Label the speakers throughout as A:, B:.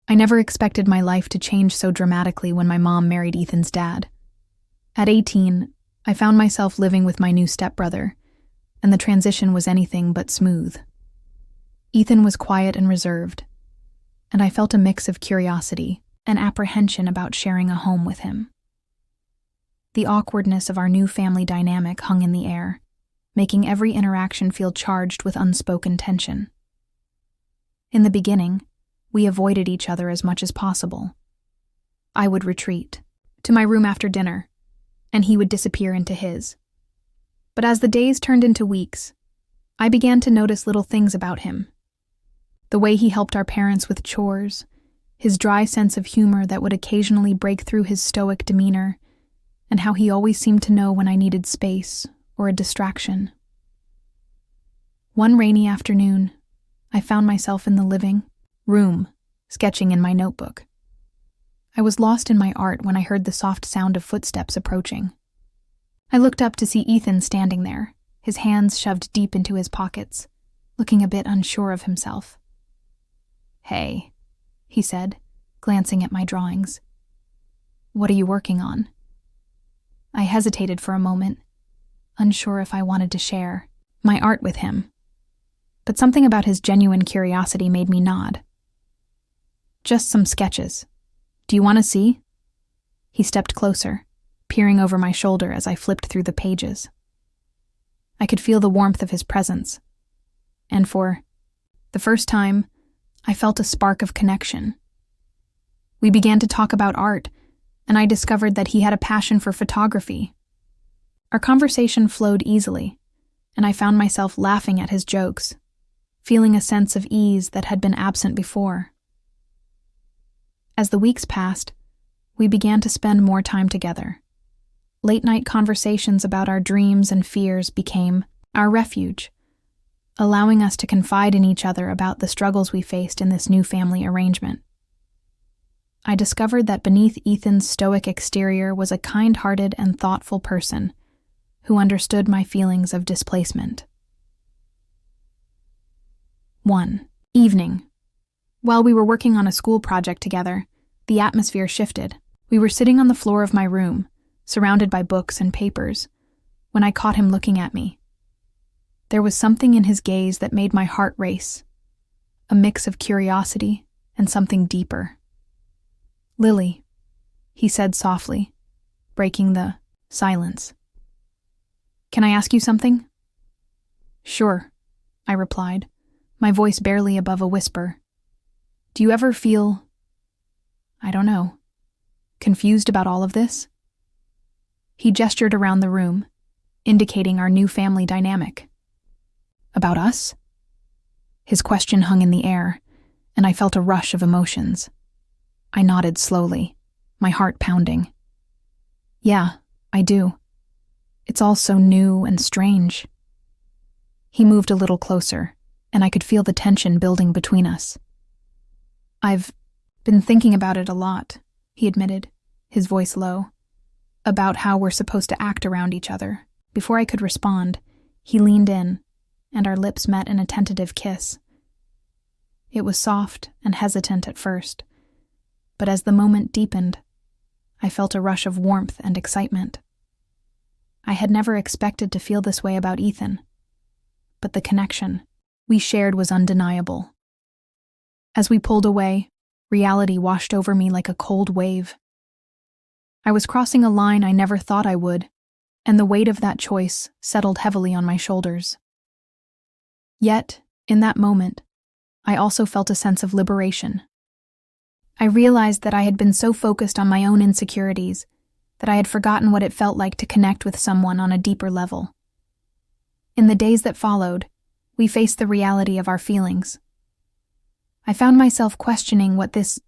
A: I never expected my life to change so dramatically when my mom married Ethan's dad. At 18, I found myself living with my new stepbrother, and the transition was anything but smooth. Ethan was quiet and reserved, and I felt a mix of curiosity and apprehension about sharing a home with him. The awkwardness of our new family dynamic hung in the air, making every interaction feel charged with unspoken tension. In the beginning, we avoided each other as much as possible. I would retreat to my room after dinner, and he would disappear into his. But as the days turned into weeks, I began to notice little things about him. The way he helped our parents with chores, his dry sense of humor that would occasionally break through his stoic demeanor, and how he always seemed to know when I needed space or a distraction. One rainy afternoon, I found myself in the living room, sketching in my notebook. I was lost in my art when I heard the soft sound of footsteps approaching. I looked up to see Ethan standing there, his hands shoved deep into his pockets, looking a bit unsure of himself. "Hey," he said, glancing at my drawings. "What are you working on?" I hesitated for a moment, unsure if I wanted to share my art with him, but something about his genuine curiosity made me nod. "Just some sketches. Do you want to see?" He stepped closer, peering over my shoulder as I flipped through the pages. I could feel the warmth of his presence, and for the first time, I felt a spark of connection. We began to talk about art, and I discovered that he had a passion for photography. Our conversation flowed easily, and I found myself laughing at his jokes, feeling a sense of ease that had been absent before. As the weeks passed, we began to spend more time together. Late-night conversations about our dreams and fears became our refuge, allowing us to confide in each other about the struggles we faced in this new family arrangement. I discovered that beneath Ethan's stoic exterior was a kind-hearted and thoughtful person who understood my feelings of displacement. 1. Evening. While we were working on a school project together, the atmosphere shifted. We were sitting on the floor of my room, surrounded by books and papers, when I caught him looking at me. There was something in his gaze that made my heart race, a mix of curiosity and something deeper. "Lily," he said softly, breaking the silence. "Can I ask you something?" "Sure," I replied, my voice barely above a whisper. "Do you ever feel, I don't know, confused about all of this?" He gestured around the room, indicating our new family dynamic. "About us?" His question hung in the air, and I felt a rush of emotions. I nodded slowly, my heart pounding. "Yeah, I do. It's all so new and strange." He moved a little closer, and I could feel the tension building between us. "I've been thinking about it a lot," he admitted, his voice low, "about how we're supposed to act around each other." Before I could respond, he leaned in, and our lips met in a tentative kiss. It was soft and hesitant at first, but as the moment deepened, I felt a rush of warmth and excitement. I had never expected to feel this way about Ethan, but the connection we shared was undeniable. As we pulled away, reality washed over me like a cold wave. I was crossing a line I never thought I would, and the weight of that choice settled heavily on my shoulders. Yet, in that moment, I also felt a sense of liberation. I realized that I had been so focused on my own insecurities that I had forgotten what it felt like to connect with someone on a deeper level. In the days that followed, we faced the reality of our feelings. I found myself questioning what this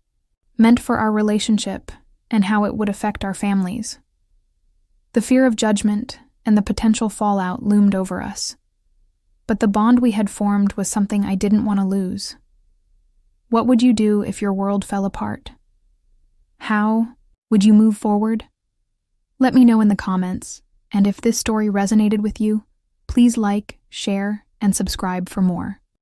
A: meant for our relationship and how it would affect our families. The fear of judgment and the potential fallout loomed over us, but the bond we had formed was something I didn't want to lose. What would you do if your world fell apart? How would you move forward? Let me know in the comments, and if this story resonated with you, please like, share, and subscribe for more.